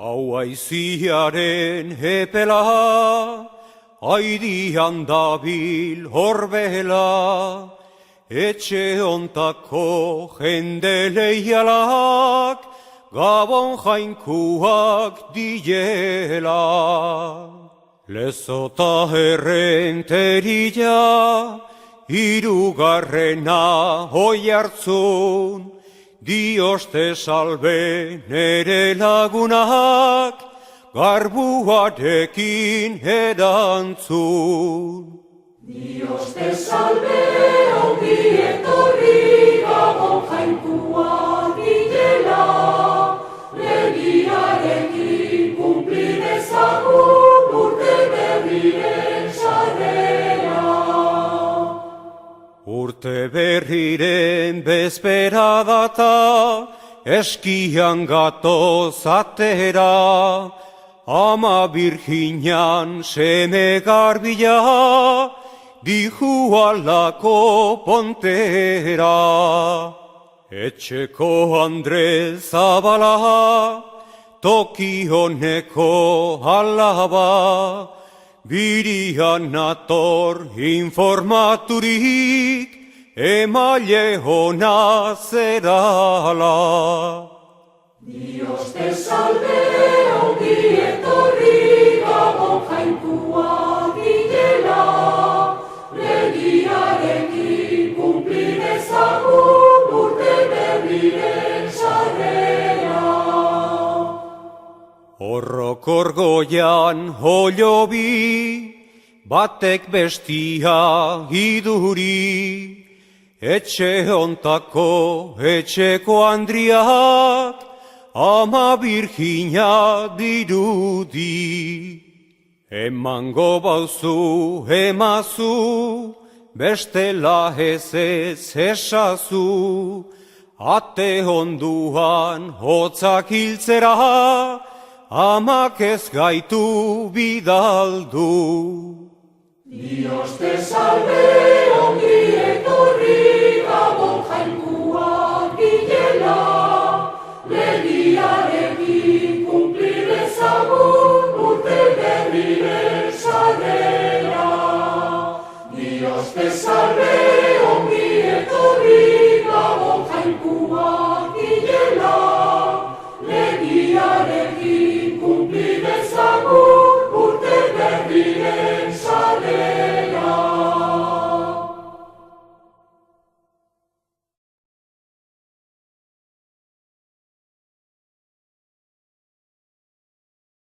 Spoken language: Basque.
Hau aiziaren epela, aidian dabil horbela, etxe ontako jende leialak, Gabon jainkuak diela. Lezota errenteria, hirugarrena Oiartzun, Dioste salbe nere lagunak, garbuarekin erantzun. Dioste salbe ongi etorri Gabon jainkuak direla, legiarekin kumpli dezagun urte berriren sarrera. Urte berriren bezpera data, eskian gatoz atera, ama Virginian seme garbila, dihu alako pontera. Etxeko Andrez Zabala, toki honeko alaba, birian nator informaturik, emaile hona zerala. Dioste salbe ongi etorri Gabon jainkuak direla, legiarekin kumpli dezagun urte berriren sarrera. Horrokor goian holobi, batek bestia iduri, etxe ontako etxeko Andriak, ama Virginia dirudi. Emango bauzu emazu, bestela ez esazu, ate onduan hotzak hiltzera, amak ez gaitu bidaldu. Dioste salbe ongi etorri Gabon jainkuak direla, legia